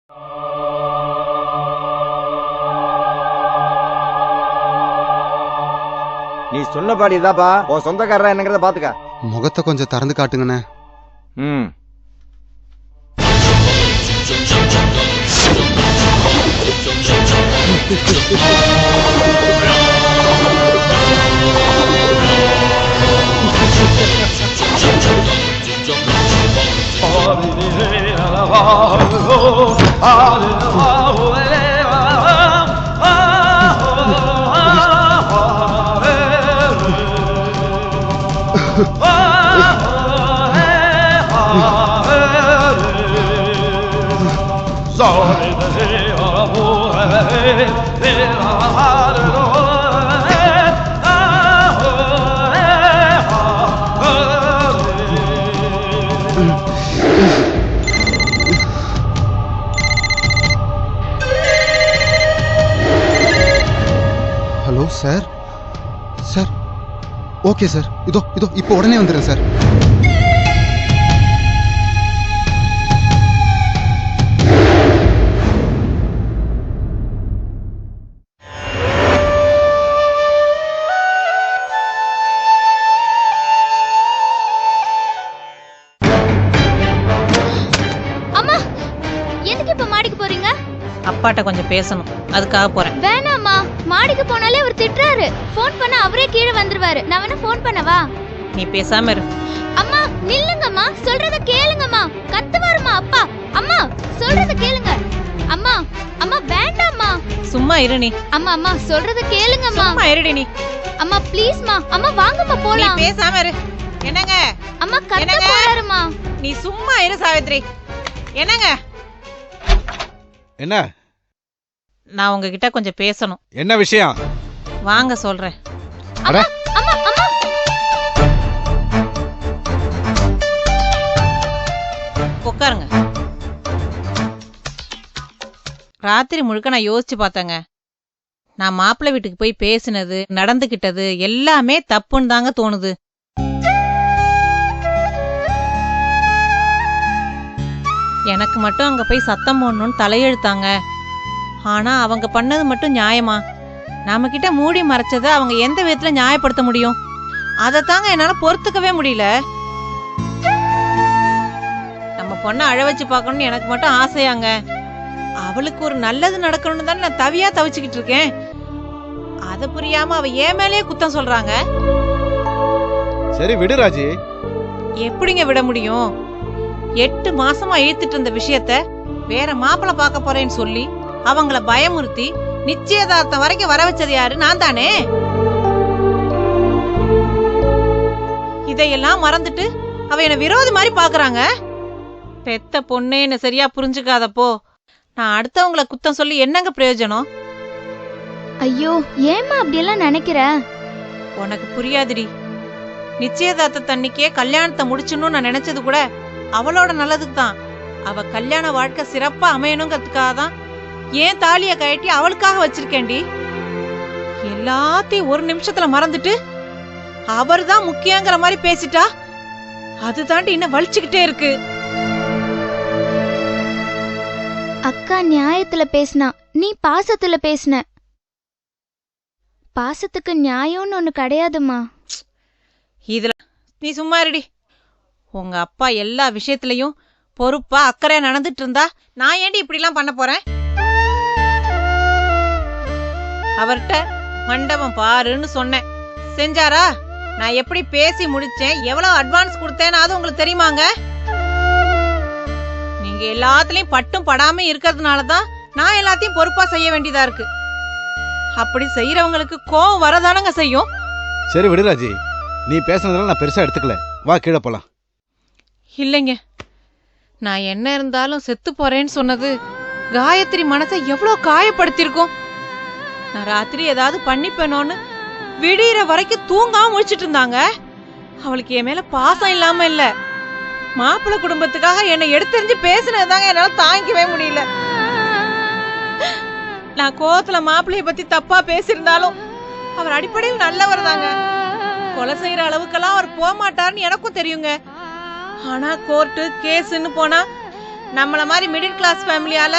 நீ சொன்னபாடி இதாப்பா உன் சொந்தக்காரரா என்னங்கறத பாத்துக்க. முகத்தை கொஞ்சம் திறந்து காட்டுங்கண்ணே. Hello sir. Sir okay sir, இதோ இதோ இப்போ உடனே வந்துடுறேன் சார். அப்பாட்ட கொஞ்சம் பேசணும், அதுக்காக போறேன். வேணாம்மா, மாடிக்கு போனாலே அவர் திட்டுறாரு. போன் பண்ண அவரே கீழே வந்துருவாரு. நான் வேணா போன் பண்ணவா? நீ பேசாம இரு. அம்மா நில்லுங்கம்மா, சொல்றத கேளுங்கம்மா. கத்துவாருமா அப்பா. அம்மா சொல்றத கேளுங்க. அம்மா அம்மா வேண்டாம்மா. சும்மா இரு நீ. அம்மா அம்மா சொல்றத கேளுங்கம்மா. சும்மா இருடி நீ. அம்மா ப்ளீஸ்மா. அம்மா வாங்கம்மா போலாம். நீ பேசாம இரு. என்னங்க? அம்மா கத்த போறாருமா. நீ சும்மா இரு சாவித்ரி. என்னங்க? என்ன? நான் உங்ககிட்ட கொஞ்சம் பேசணும். என்ன விஷயம்? வாங்க சொல்றேன். அட அம்மா அம்மா உட்காருங்க. ராத்திரி முழுக்க நான் யோசிச்சு பார்த்தேங்க. நான் மாப்பிள்ளை வீட்டுக்கு போய் பேசினது, நடந்துகிட்டது எல்லாமே தப்புன்னு தாங்க தோணுது. எனக்கு மட்டும் அங்க போய் சத்தம் போடணும்னு தலையெழுத்தாங்க. ஆனா அவங்க பண்ணது மட்டும் நியாயமா? நம்ம கிட்ட மூடி மறைச்சதை அவங்க எந்த விதத்துல நியாயப்படுத்த முடியும்? அதத்தாங்க என்னால பொறுத்துக்கவே முடியல. நம்ம பொண்ணை அழ வச்சு பார்க்கணும்னு எனக்கு மட்டும் ஆசையாங்க. அவளுக்கு ஒரு நல்லது நடக்கணும்னு தானே நான் தவியா தவிச்சுக்கிட்டு இருக்கேன். அதை புரியாம அவ ஏன் மேலேயே குத்தம் சொல்றாங்க. சரி விடு ராஜி. எப்படிங்க விட முடியும்? 8 மாசமா இழுத்துட்டு இருந்த விஷயத்த வேற மாப்பிள்ளை பார்க்க போறேன்னு சொல்லி அவங்கள பயமுறுத்தி நிச்சயதார்த்தம் வரைக்கும் வர வச்சது யாரு? நான் தானே. இதையெல்லாம் மறந்துட்டு அவ என்ன விரோதி மாதிரி பாக்குறாங்க. பெத்த பொண்ணே என்ன சரியா புரிஞ்சுக்காதப்போ நான் அடுத்தவங்கள குத்தம் சொல்லி என்னங்க பிரயோஜனம்? ஐயோ ஏம்மா அப்படியெல்லாம் நினைக்கிற? உனக்கு புரியாதுடி. நிச்சயதார்த்த தண்ணிக்கே கல்யாணத்தை முடிச்சணும்னு நான் நினைச்சது கூட அவளோட நல்லதுக்கு தான். அவ கல்யாண வாழ்க்கை சிறப்பா அமையணுங்கிறதுக்காக தான் ஏன் தாலிய கழட்டி அவளுக்காக வச்சிருக்கேன்டி. எல்லாத்தையும் ஒரு நிமிஷத்துல மறந்துட்டு அவர் தான் முக்கியங்கிற மாதிரி பேசிட்டா அது தாண்டி இன்னும் வலிச்சுக்கிட்டே இருக்கு. அக்கா நியாயத்துல பேசினா, நீ பாசத்துல பேசின. பாசத்துக்கு நியாயம்னு ஒண்ணு கிடையாதுமா. இதுல நீ சும்மா இருடி. உங்க அப்பா எல்லா விஷயத்திலையும் பொறுப்பா அக்கறையா நடந்துட்டு இருந்தா நான் ஏண்டி இப்படி எல்லாம் பண்ண போறேன்? அவர்கிட்ட மண்டபம் பாருன்னு சொன்னேன், செஞ்சாரா? நான் எப்படி பேசி முடிச்சேன், எவ்வளவு அட்வான்ஸ் கொடுத்தேன்னு அது உங்களுக்கு தெரியுமாங்க? நீங்க எல்லாத்துலயும் பட்டும் படாம இருக்கிறதுனாலதான் நான் எல்லாத்தையும் பொறுப்பா செய்ய வேண்டியதா இருக்கு. அப்படி செய்யறவங்களுக்கு கோவம் வரதானங்க செய்யும். சரி விடு ராஜி, நீ பேசுனதுனால நான் பெருசா எடுத்துக்கல. வா கீழே போலாம். இல்லைங்க, நான் என்ன இருந்தாலும் செத்து போறேன்னு சொன்னது காயத்ரி மனசை எவ்வளவு காயப்படுத்திருக்கும். நான் ராத்திரி ஏதாவது பண்ணிப்பேனோன்னு விடிகிற வரைக்கும் தூங்காம முழிச்சிட்டு இருந்தாங்க. அவளுக்கு என் மேல பாசம் இல்லாம இல்ல, மாப்பிள்ளை குடும்பத்துக்காக என்னை எடுத்தெறிஞ்சு பேசினதுதாங்க என்னால தாங்கிக்கவே முடியல. நான் கோவத்துல மாப்பிள்ளைய பத்தி தப்பா பேசியிருந்தாலும் அவர் அடிப்படையில் நல்லவர் தாங்க. கொலை செய்யற அளவுக்கெல்லாம் அவர் போக மாட்டாருன்னு எனக்கும் தெரியுங்க. ஆனா கோர்ட்டு கேஸ்ன்னு போனா நம்மள மாதிரி மிடில் கிளாஸ் ஃபேமிலியால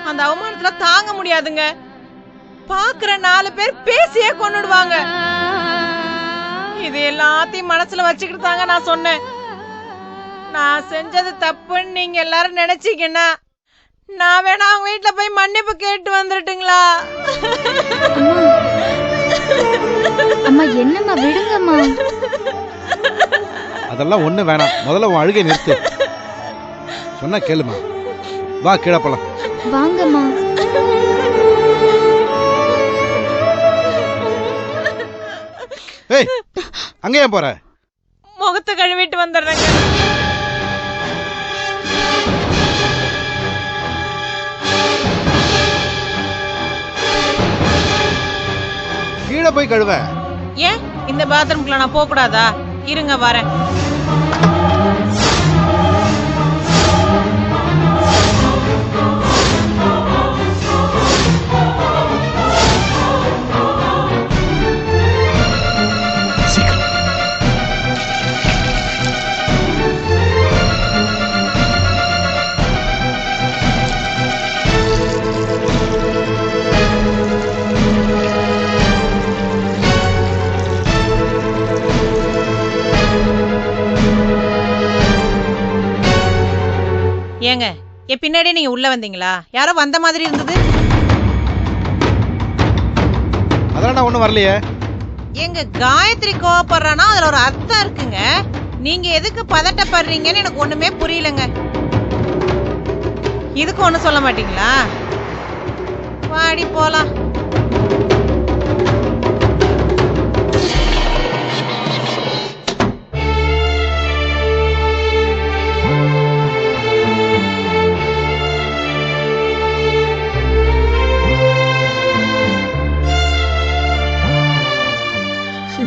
அந்த அவமானத்துல தாங்க முடியாதுங்க. பாக்குற 4 பேர் பேசியே கொன்னுடுவாங்க. இது எல்லாத்தையும் மனசுல வச்சுக்கிட்டு தாங்க நான் சொன்னேன். நான் செஞ்சது தப்புன்னு நீங்க எல்லாரும் நினைச்சீங்கன்னா நான் வேணா அவங்க வீட்டுல போய் மன்னிப்பு கேட்டு வந்துட்டுங்களா? அம்மா என்னம்மா விடுங்கம்மா. அதெல்லாம் ஒண்ணு வேணாம், முதல்ல உன் அழுகை நிறுத்து. சொன்னா கேளுமா, வா கீழே போலாம். வாங்கம்மா. ஏய், அங்க ஏன் போற? முகத்தை கழுவிட்டு வந்துடுறேங்க. கீழே போய் கழுவ. ஏன் இந்த பாத்ரூம்குள்ள நான் போக கூடாதா? இருங்க வரேன். ஏங்க என் பின்னாடியே நீங்க உள்ள வந்தீங்களா? யாரோ வந்த மாதிரி இருந்தது. அதெல்லாம் ஒண்ணும் வரலையே. எங்க காயத்ரி கோவப்படுறானா அதுல ஒரு அர்த்தம் இருக்குங்க. நீங்க எதுக்கு பதட்டப்படுறீங்கன்னு எனக்கு ஒண்ணுமே புரியலங்க. இதுக்கு ஒண்ணு சொல்ல மாட்டீங்களா? வாடி போலாம்.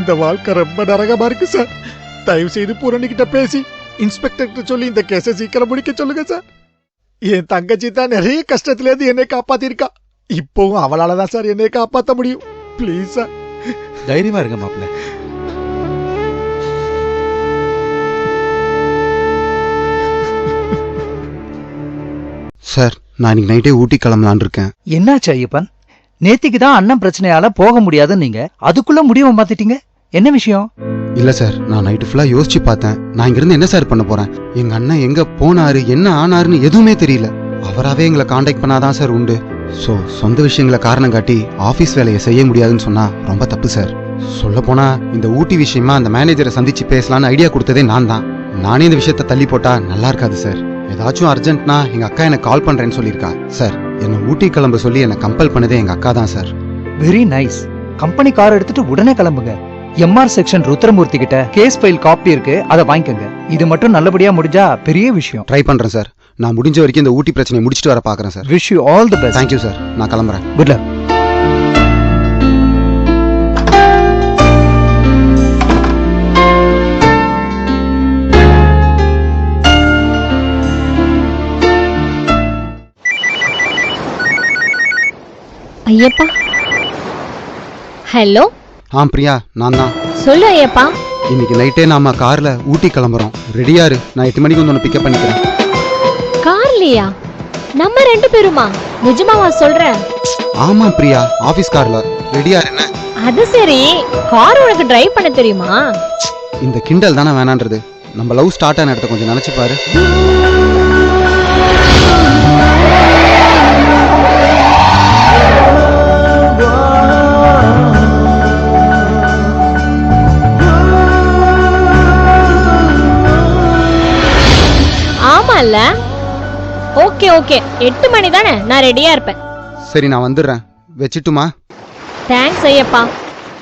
இந்த வாழ்க்கை ரொம்ப நரகமா இருக்கு சார். தயவு செய்து பூரணி கிட்ட பேசி இன்ஸ்பெக்டர் சொல்லி இந்த கேஸை சீக்கிரம் முடிக்க சொல்லுங்க சார். என் தங்கச்சி தான் நிறைய கஷ்டத்துல இருந்து என்னை காப்பாத்திருக்கா. இப்பவும் அவளாலதான் சார் என்னை காப்பாத்த முடியும். Please sir. தைரியமா இருங்க மாப்பிள்ள. சார், நான் இன்னைக்கு நைட்டே ஊட்டி கிளம்பலான் இருக்கேன். என்னாச்சு ஐயப்பன்? நேத்திக்கு தான் அண்ணன் பிரச்சனையால போக முடியாதுன்னு நீங்க அதுக்குள்ள முடிவை மாத்திட்டீங்க. என்ன விஷயம்? இல்ல சார், நான் நைட்டு ஃபுல்லா யோசிச்சு பார்த்தேன். நான் இங்கிருந்து என்ன சார் பண்ண போறேன்? எங்க அண்ணன் எங்க போனாரு, என்ன ஆனாருன்னு எதுவுமே தெரியல. அவராவே எங்களை காண்டாக்ட் பண்ணாதான் சார் உண்டு. சோ சொந்த விஷயங்களை காரணம் காட்டி ஆபீஸ் வேலையை செய்ய முடியாதுன்னு சொன்னா ரொம்ப தப்பு சார். சொல்ல போனா இந்த ஊட்டி விஷயமா அந்த மேனேஜரை சந்திச்சு பேசலான்னு ஐடியா கொடுத்ததே நான் தான். நானே இந்த விஷயத்த தள்ளி போட்டா நல்லா இருக்காது சார். ஏதாச்சும் அர்ஜென்ட்னா எங்க அக்கா எனக்கு கால் பண்றேன்னு சொல்லியிருக்கா சார். என்ன ஊட்டி கிளம்ப சொல்லி என்ன கம்பல் பண்ணதே எங்க அக்கா தான் sir. Very nice. Company car எடுத்துட்டு உடனே கிளம்புங்க. எம்ஆர் செக்ஷன் ருத்ரமூர்த்தி கிட்ட கேஸ் ஃபைல் காப்பி இருக்கு, அதை வாங்கிக்கோங்க. இது மட்டும் நல்லபடியா முடிஞ்சா பெரிய விஷயம். ட்ரை பண்றேன் சார். நான் முடிஞ்ச வரைக்கும் இந்த ஊட்டி பிரச்சனையை முடிச்சிட்டு வர பாக்குறேன் sir. Wish you all the best. Thank you sir. நான் கிளம்புறேன். Good luck. Ayyappa. Hello. Priya, நான் தான். சொல்லு ஐயப்பா. இன்னைக்கு நைட்டே நாம கார்ல ஊட்டி கிளம்புறோம். ரெடியா இரு. நான் 8 மணிக்கு வந்து உன்னை பிக்கப் பண்ணிக்கிறேன். கார்லயா? நம்ம 2 பேருமா? நிஜமாவா சொல்ற? ஆமா பிரியா, ஆபீஸ் கார்ல. ரெடியா இரு. என்ன? அது சரி, கார் உனக்கு டிரைவ் பண்ண தெரியுமா? இந்த கிண்டல் தானே வேணான்றது. நம்ம லவ் ஸ்டார்ட் ஆன இடத்த கொஞ்சம் நினைச்சு பாரு. ஆமால. ஓகே ஓகே, 8 மணி தானே, நான் ரெடியா இருப்பேன். சரி, நான் வந்துடுறேன். வச்சிட்டுமா? தேங்க்ஸ் ஐயப்பா.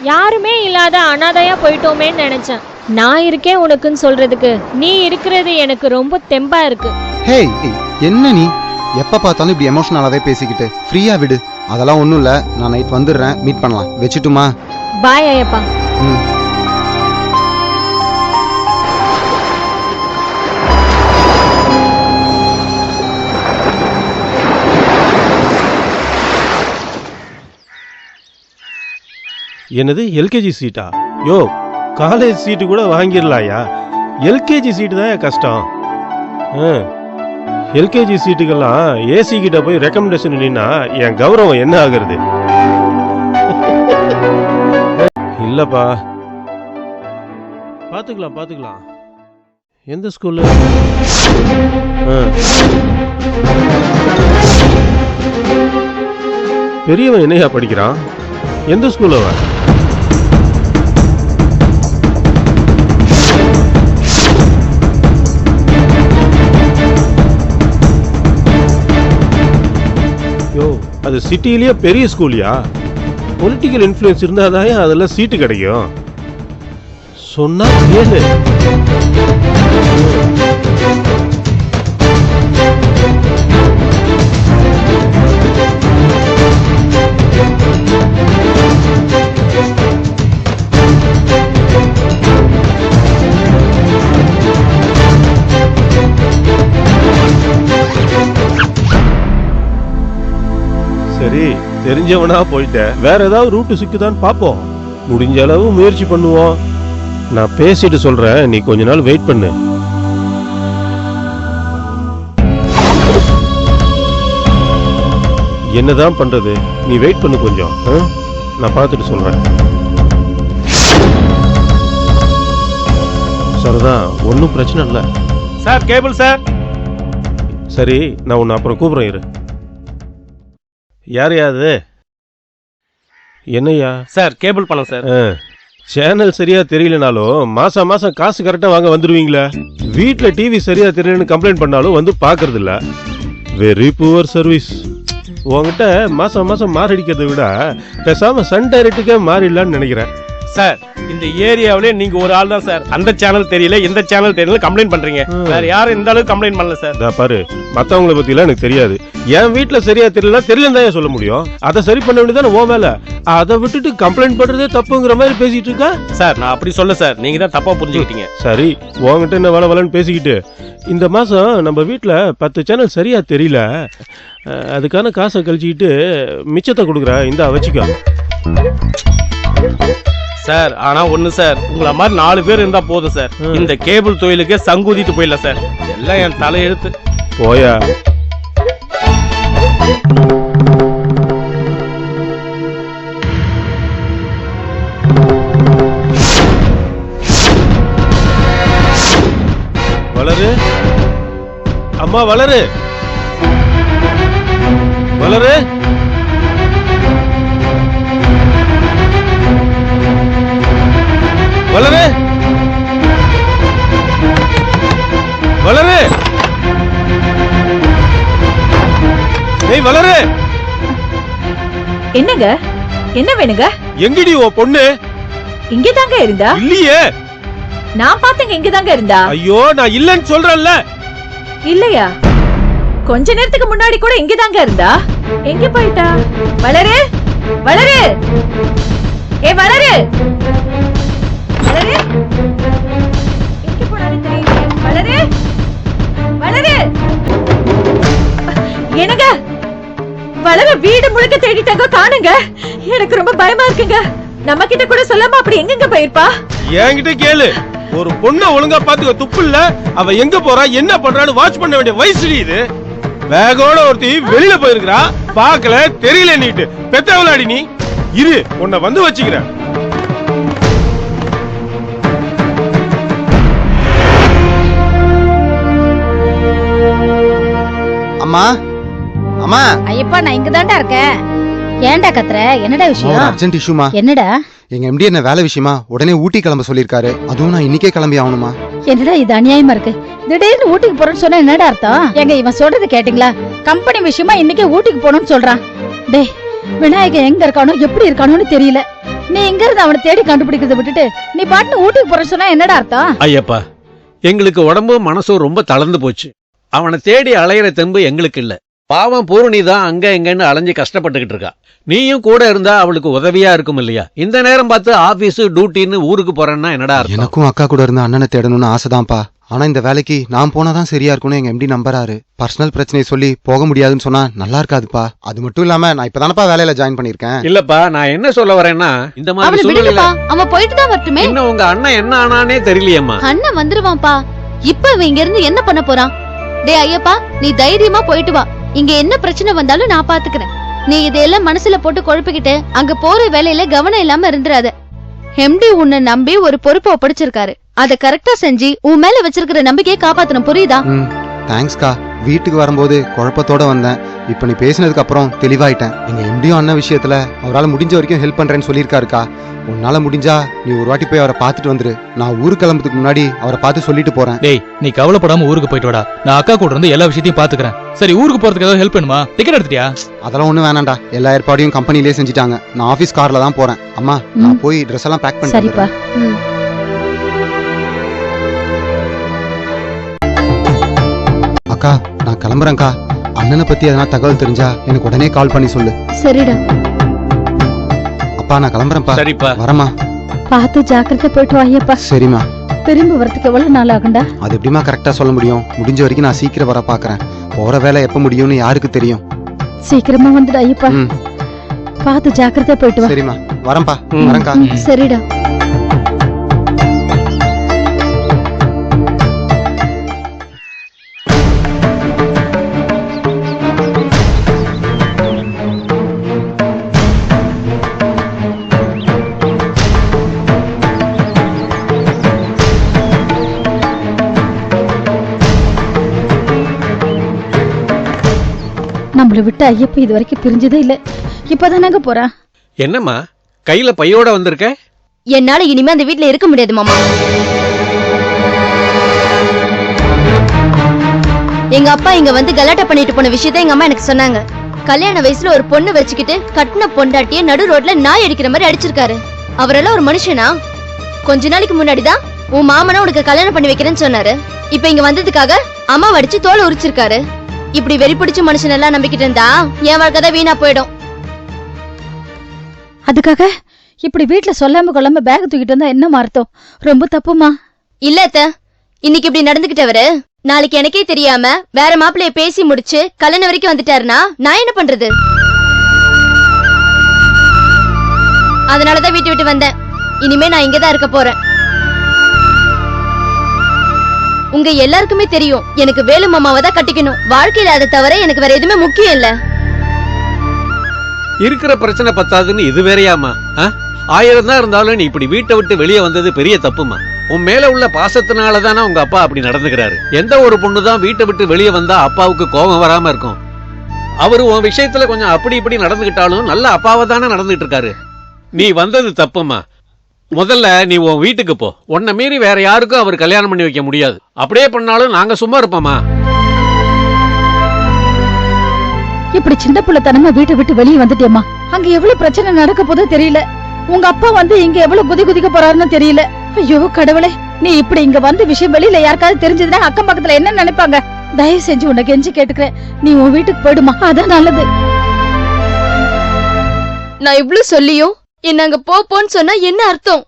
யாருமே இல்லாத அனாதையா போயிட்டோமேன்னு நினைச்சேன். நான் இருக்கேன் உனக்குன்னு சொல்றதுக்கு நீ இருக்கிறது எனக்கு ரொம்ப தெம்பா இருக்கு. ஹேய், என்ன நீ எப்ப பார்த்தாலும் இப்படி எமோஷனலாவே பேசிக்கிட்டு? ஃப்ரீயா விடு. அதெல்லாம் ஒண்ணும் இல்ல. நான் நைட் வந்துடுறேன். மீட் பண்ணலாம். வச்சிட்டுமா? பாய் ஐயப்பா. என்னது எல்கேஜி சீட்டா? யோ, காலேஜ் சீட்டு கூட வாங்கிடலாயா? எல்கேஜி சீட்டு தான் கஷ்டம். எல்கேஜி சீட்டுக்கெல்லாம் ஏசி கிட்ட போய் ரெக்கமெண்டேஷன் இல்லைன்னா என் கௌரவம் என்ன ஆகுறது? இல்லப்பா, பாத்துக்கலாம். எந்த ஸ்கூல்ல? பெரியவன் என்னையா படிக்கிறான்? எந்த ஸ்கூல்ல? யோ, அது சிட்டிலேயே பெரிய ஸ்கூல்யா? பொலிட்டிக்கல் இன்ஃப்ளூயன்ஸ் இருந்தாதான் அதெல்லாம் சீட்டு கிடைக்கும். சொன்னா கேளு. சரி, தெரிஞ்சவனா போயிட்ட. வேற ஏதாவது ரூட்டு சிக்குதான்னு பாப்போம். முடிஞ்ச அளவு முயற்சி பண்ணுவோம். நான் பேசிட்டு சொல்றேன், நீ கொஞ்ச நாள் வெயிட் பண்ணு. என்னதான் பண்றது? நீ வெயிட் பண்ணு கொஞ்சம். நான் பார்த்துட்டு சொல்றேன். சரிதான், ஒன்றும் பிரச்சனை இல்லை. Sir, cable sir. சரி, நான் உன்னை அப்புறம் கூப்பிடுறேன், இரு. யாரையாது? என்னையா? சார், கேபிள் பணம் சார். சேனல் சரியா தெரியலனாலும் மாசம் மாசம் காசு கரெக்டா வாங்க வந்துருவீங்களா? வீட்டுல டிவி சரியா தெரியலன்னு கம்ப்ளைண்ட் பண்ணாலும் வந்து பாக்குறது இல்ல. Very poor service. உங்ககிட்ட மாசம் மாசம் மாரடிக்கிறத விட பேசாம சன் டைரக்டுக்கே மாறிடலான்னு நினைக்கிறேன். சார், இந்த ஏரியாவிலே நீங்க ஒரு ஆள் தான் சார். அந்த சேனல் தெரியல, இந்த சேனல் தெரியல கம்ப்ளைண்ட் பண்றீங்க. வேற யாரும் இந்த அளவுக்கு கம்ப்ளைண்ட் பண்ணல சார். பாரு, மத்தவங்களை பத்தி எல்லாம் எனக்கு தெரியாது. என் வீட்டுல சரியா தெரியலன்னு தான் சொல்ல முடியும். அதை சரி பண்ண வேண்டியதானே ஓ மேல. அதை விட்டுட்டு கம்ப்ளைண்ட் பண்றதே தப்புங்கிற மாதிரி பேசிட்டு இருக்கா? சார், நான் அப்படி சொல்ல சார், நீங்க தான் தப்பா புரிஞ்சுக்கிட்டீங்க. சரி, உங்ககிட்ட என்ன வளன்னு பேசிக்கிட்டு இந்த மாசம் நம்ம வீட்டுல 10 சேனல் சரியா தெரியல, அதுக்கான காசை கழிச்சுக்கிட்டு மிச்சத்தை கொடுக்குறேன், இந்த வச்சுக்கோ. சார், ஆனா ஒண்ணு சார், உங்களை மாதிரி 4 பேர் இருந்தா போதும் சார். இந்த கேபிள் தொழிலுக்கு சங்கூதிட்டு போயிடல சார். எல்லாம் என் தலையெழுத்து. போயா. வளரு, அம்மா வளரு, வளரு. வளரு, வளரு. ஏய் வளரு. என்னங்க? என்ன வேணுங்க? எங்கடி உன் பொண்ணு? இங்கதாங்க இருந்தா. இல்லையே, நான் பார்த்தேங்க, இங்கதாங்க இருந்தா. ஐயோ, நான் இல்லன்னு சொல்றேன்ல. இல்லையா? கொஞ்ச நேரத்துக்கு முன்னாடி கூட இங்கதாங்க இருந்தா. எங்க போயிட்டா? வளரு, வளரு. ஏ வளரு, வளரு. எங்க போனாலும் தெரியல. வளரு, வளரு. என்னங்க? வளர வீடு முழுக்க தேடிட்டாங்க, காணுங்க. எனக்கு ரொம்ப பயமா இருக்குங்க. நம்ம கிட்ட கூட சொல்லாம அப்படி எங்கெங்க போயிருப்பா? என்கிட்ட கேளு. ஒரு பொண்ணை ஒழுங்கா பாத்துக்க துப்பு இல்ல. அவ எங்க போறா, என்ன பண்றான்னு வாட்ச் பண்ண வேண்டிய வயசுடி இது. வேகோட ஒருத்தி வெளியில போயிருக்கிறா, பாக்கல தெரியல. நீட்டு பெத்தவளாடி நீ. இரு, உன்னை வந்து வச்சுக்கிறேன். அம்மா, அம்மா. ஐயப்பா, நான் இங்க தான்டா இருக்கேன். ஏன்டா கத்துற? என்னடா விஷயம்? அர்ஜென்ட் இஷ்யூமா. என்னடா? எங்க எம்டி என்ன வேலை விஷயமா உடனே ஊட்டி கிளம்ப சொல்லிருக்காரு. அதுவும் நான் இன்னைக்கே கிளம்பி ஆகணுமா? என்னடா இது அநியாயமா இருக்கு. திடீர்னு ஊட்டிக்கு போறேன்னு சொன்னா என்னடா அர்த்தம்? எங்க இவன் சொல்றது கேட்டீங்களா? கம்பெனி விஷயமா இன்னைக்கே ஊட்டிக்கு போகணும்னு சொல்றான். டேய், விநாயகன் எங்க இருக்கானோ எப்படி இருக்கானோன்னு தெரியல. நீ எங்க இருந்து அவனை தேடி கண்டுபிடிக்கிறத விட்டுட்டு நீ பாட்டு ஊட்டிக்கு போறேன்னு சொன்னா என்னடா அர்த்தம்? ஐயப்பா, எங்களுக்கு உடம்பும் மனசும் ரொம்ப தளர்ந்து போச்சு. அவனை தேடி அலையிற தெம்பு எங்களுக்கு இல்ல. பாவம் பூரணி தான் அங்க எங்கன்னு அலைஞ்சு கஷ்டப்பட்டுக்கிட்டு இருக்கா. நீயும் கூட இருந்தா அவளுக்கு உதவியா இருக்கும் இல்லையா? இந்த நேரம் பார்த்து ஆபீஸ் டியூட்டின்னு ஊருக்கு போறேன்னா என்னடா அர்த்தம்? எனக்கும் அக்கா கூட இருந்து அண்ணனை தேடணும்னு ஆசைதான்ப்பா. ஆனா இந்த வேலைக்கு நான் போனாதான் சரியா இருக்கும்னு எங்க எம்டி நம்புறாரு. பர்சனல் பிரச்சனையை சொல்லி போக முடியாதுன்னு சொன்னா நல்லா இருக்காதுப்பா. அது மட்டும் இல்லாம நான் இப்பதானப்பா வேலையில ஜாயின் பண்ணிருக்கேன். இல்லப்பா, நான் என்ன சொல்ல வரேன்னா, இந்த மாதிரி சூழ்நிலையில அவன் போயிட்டு தான் வரட்டுமே. இன்னும் உங்க அண்ணன் என்ன ஆனானே தெரியலையேம்மா. அண்ணன் வந்துருவான்ப்பா. இப்ப இவன் இங்க இருந்து என்ன பண்ண போறான்? டேய் ஐயப்பா, நீ தைரியமா போயிட்டு வா. இங்க என்ன பிரச்சனை வந்தாலும் நான் பாத்துக்கிறேன். நீ இதெல்லாம் மனசுல போட்டு குழப்பிக்கிட்டு அங்க போற வேலையில கவனம் இல்லாம இருந்துராத. எம்டி உன்னை நம்பி ஒரு பொறுப்பை ஒப்படைச்சிருக்காரு. அத கரெக்டா செஞ்சு உன் மேல வச்சிருக்கிற நம்பிக்கையை காப்பாத்தணும், புரியுதா? தேங்க்ஸ்க்கா. வீட்டுக்கு வரும்போது குழப்பத்தோட வந்தேன். இப்ப நீ பேசினதுக்கு அப்புறம் தெளிவாயிட்டேன். எங்க எம்டியும் அண்ணன் விஷயத்துல அவரால் முடிஞ்ச வரைக்கும் ஹெல்ப் பண்றேன்னு சொல்லியிருக்காருக்கா. உன்னால முடிஞ்சா நீ ஒரு வாட்டி போய் அவரை பார்த்துட்டு வந்துரு. நான் ஊருக்கு கிளம்புறதுக்கு முன்னாடி அவரை பார்த்து சொல்லிட்டு போறேன். டேய், நீ கவலைப்படாம ஊருக்கு போயிட்டு வாடா. நான் அக்கா கூட இருந்து எல்லா விஷயத்தையும் பாத்துக்கிறேன். சரி, ஊருக்கு போறதுக்கு ஏதாவது ஹெல்ப் பண்ணுமா? டிக்கெட் எடுத்துட்டியா? அதெல்லாம் ஒண்ணும் வேணாம்டா. எல்லா ஏற்பாடையும் கம்பெனிலே செஞ்சுட்டாங்க. நான் ஆபீஸ் கார்ல தான் போறேன். அம்மா, நான் போய் ட்ரெஸ் எல்லாம் பேக் பண்ணி சரிப்பா. அக்கா, நான் கிளம்புறேன்க்கா. அண்ணனை பத்தி எதனா தகவல் தெரிஞ்சா எனக்கு உடனே கால் பண்ணி சொல்லு. சரிடா. அப்பா, நான் கிளம்புறேன்ப்பா. சரிப்பா. வரமா. பார்த்து ஜாக்கிரதை போயிட்டு வா ஐயப்பா. சரிம்மா. திரும்பி வரதுக்கு எவ்வளவு நாள் ஆகும்டா? அது எப்படிமா கரெக்டா சொல்ல முடியும்? முடிஞ்ச வரைக்கும் நான் சீக்கிரம் வர பாக்குறேன். போற வேலை எப்ப முடியும்னு யாருக்கு தெரியும்? சீக்கிரமா வந்துடு ஐயப்பா. பார்த்து ஜாக்கிரதை போயிட்டு வா. சரிம்மா, வரேன்ப்பா. வரேன்க்கா. சரிடா. நம்மள விட்டு ஐயப்ப இது வரைக்கும் பிரிஞ்சதே இல்ல. இப்பதானாங்க போறா. என்னம்மா கையில பையோட வந்திருக்க? என்னால இனிமே அந்த வீட்ல இருக்க முடியாது மாமா. எங்க அப்பா இங்க வந்து கலாட்டா பண்ணிட்டு போன விஷயத்த எங்க அம்மா எனக்கு சொன்னாங்க. கல்யாண வயசுல ஒரு பொண்ணு வச்சுக்கிட்டு கட்டின பொண்டாட்டிய நடு ரோட்ல நாய் அடிக்கிற மாதிரி அடிச்சிருக்காரு. அவரெல்லாம் ஒரு மனுஷனா? கொஞ்ச நாளைக்கு முன்னாடிதான் உன் மாமனா உனக்கு கல்யாணம் பண்ணி வைக்கிறேன்னு சொன்னாரு. இப்ப இங்க வந்ததுக்காக அம்மா வடிச்சு தோலை உரிச்சிருக்காரு. இப்படி வெறி பிடிச்ச மனுஷன் எல்லாம் நம்பிக்கிட்டு இருந்தா என் வாழ்க்கை தான் வீணா போயிடும். அதுக்காக இப்படி வீட்டுல சொல்லாம கொள்ளாம பேக் தூக்கிட்டு வந்தா என்ன அர்த்தம்? ரொம்ப தப்புமா. இல்ல அத்த, இன்னைக்கு இப்படி நடந்துகிட்டவரு நாளைக்கு எனக்கே தெரியாம வேற மாப்பிள்ளைய பேசி முடிச்சு கல்யாணம் வரைக்கும் வந்துட்டாருன்னா நான் என்ன பண்றது? அதனாலதான் வீட்டு விட்டு வந்தேன். இனிமே நான் இங்கதான் இருக்க போறேன். உங்க எல்லாருக்குமே தெரியும் எனக்கு வேலு மாமாவை தான் கட்டிக்கணும். வாழ்க்கையில அதை தவிர எனக்கு வேற எதுவுமே முக்கியம் இல்ல. இருக்கிற பிரச்சனை பத்தாதுன்னு இது வேறையாமா? 1000 தான் இருந்தாலும் நீ இப்படி வீட்டை விட்டு வெளியே வந்தது பெரிய தப்புமா. உன் மேல உள்ள பாசத்தினால தானே உங்க அப்பா அப்படி நடந்துக்கிறாரு. எந்த ஒரு பொண்ணு தான் வீட்டை விட்டு வெளியே வந்தா அப்பாவுக்கு கோபம் வராம இருக்கும். அவரு உன் விஷயத்துல கொஞ்சம் அப்படி இப்படி நடந்துகிட்டாலும் நல்ல அப்பாவை தானே நடந்துட்டு இருக்காரு. நீ வந்தது தப்புமா. முதல்ல நீ உன் வீட்டுக்கு போ. உன்னை மீறி வேற யாருக்கும் அவர் கல்யாணம் பண்ணி வைக்க முடியாது. அப்படியே பண்ணாலும் நாங்க சும்மா இருப்போமா? இப்படி சின்ன பிள்ளைத்தனமா வீட்டை விட்டு வெளியே வந்துட்டேம்மா. அங்க எவ்வளவு பிரச்சனை நடக்க போதோ தெரியல. உங்க அப்பா வந்து இங்க எவ்வளவு குதிக்க போறாருன்னு தெரியல. ஐயோ கடவுளே, நீ இப்படி இங்க வந்து விஷயம் வெளியில யாருக்காவது தெரிஞ்சதுன்னா அக்கம் பக்கத்துல என்ன நினைப்பாங்க? தயவு செஞ்சு உன்னை கெஞ்சி கேட்டுக்கிறேன், நீ உன் வீட்டுக்கு போயிடுமா. அதான் நல்லது. நான் இவ்வளவு சொல்லியும் என்ன அங்க போன்னு சொன்னா என்ன அர்த்தம்?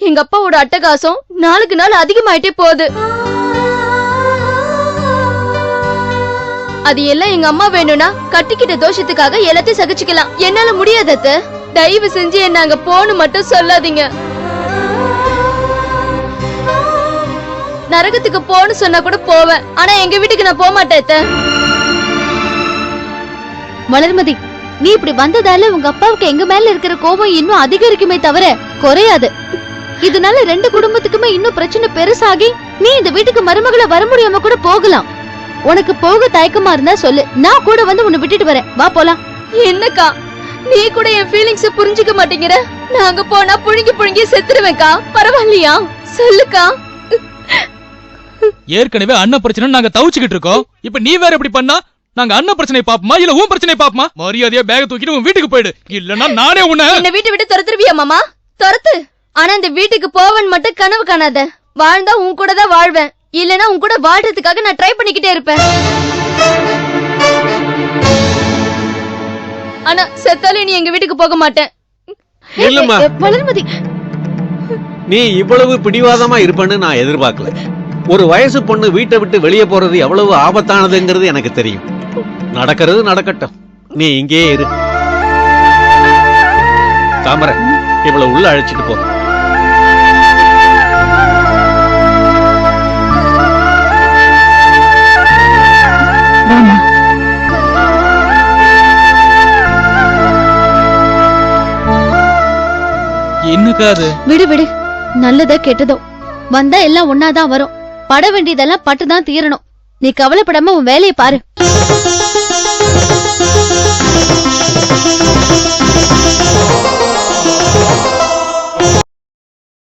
எங்க அப்பாவோட அட்டகாசம் நாளுக்கு நாள் அதிகமாயிட்டே போகுது. அது எல்லாம் எங்க அம்மா வேணும்னா கட்டிக்கிட்ட தோஷத்துக்காக எல்லாத்தையும் சகிச்சுக்கலாம். என்னால முடியாது அத்தை. தயவு செஞ்சு என்ன அங்க போன்னு மட்டும் சொல்லாதீங்க. நரகத்துக்கு போன்னு சொன்னா கூட போவேன். ஆனா எங்க வீட்டுக்கு நான் போக மாட்டேன் அத்தை. வளர்மதி, நீ இப்படி வந்ததால உங்க அப்பாவுக்கு எங்க மேல இருக்கிற கோபம் இன்னும் அதிகரிக்குமே தவிர குறையாது. இதனால 2 குடும்பத்துக்குமே இன்னும் பிரச்சனை பெருசாகி நீ இந்த வீட்டுக்கு மருமகளை வர முடியாம கூட போகலாம். உனக்கு போக தயக்கமா இருந்தா சொல்லு, நான் கூட வந்து உன்னை விட்டுட்டு வரேன். வா போலாம். என்னக்கா, நீ கூட என் ஃபீலிங்ஸ் புரிஞ்சுக்க மாட்டேங்கிற. நான் அங்க போனா புழுங்கி செத்துருவேன்க்கா. பரவாயில்லையா? சொல்லுக்கா. ஏற்கனவே அண்ணன் பிரச்சனை நாங்க தவிச்சுக்கிட்டு இருக்கோம். இப்ப நீ வேற எப்படி பண்ணா நாங்க அண்ணன் பிரச்சனை பாப்போமா இல்ல உன் பிரச்சனை பாப்போமா? மரியாதையா பேக தூக்கிட்டு உன் வீட்டுக்கு போயிடு. இல்லன்னா நானே உன்னை என்ன வீட்டை விட்டு துரத்துருவியா மாமா? துரத்து. ஆனா இந்த வீட்டுக்கு போவன் மட்டும் கனவு காணாத. வாழ்ந்தா உன் கூட தான் வாழ்வேன். இல்லனா உன் கூட வாழ்றதுக்காக நான் ட்ரை பண்ணிக்கிட்டே இருப்பேன். ஆனா செத்தாலும் நீ எங்க வீட்டுக்கு போக மாட்டேன். இல்லம்மா, வளர்மதி, நீ இவ்வளவு பிடிவாதமா இருப்பேன்னு நான் எதிர்பார்க்கல. ஒரு வயசு பொண்ணு வீட்டை விட்டு வெளியே போறது எவ்வளவு ஆபத்தானதுங்கிறது எனக்கு தெரியும். நடக்கிறது நடக்கட்டும், நீ இங்கே இரு. தாமரை, இவ்வளவு உள்ள அழைச்சிட்டு போ. என்னக்கா அது? விடு விடு, நல்லதோ கெட்டதோ வந்தா எல்லாம் ஒன்னாதான் வரும். பட வேண்டியதெல்லாம் பட்டுதான் தீரணும். நீ கவலைப்படாம உன் வேலையை பாரு.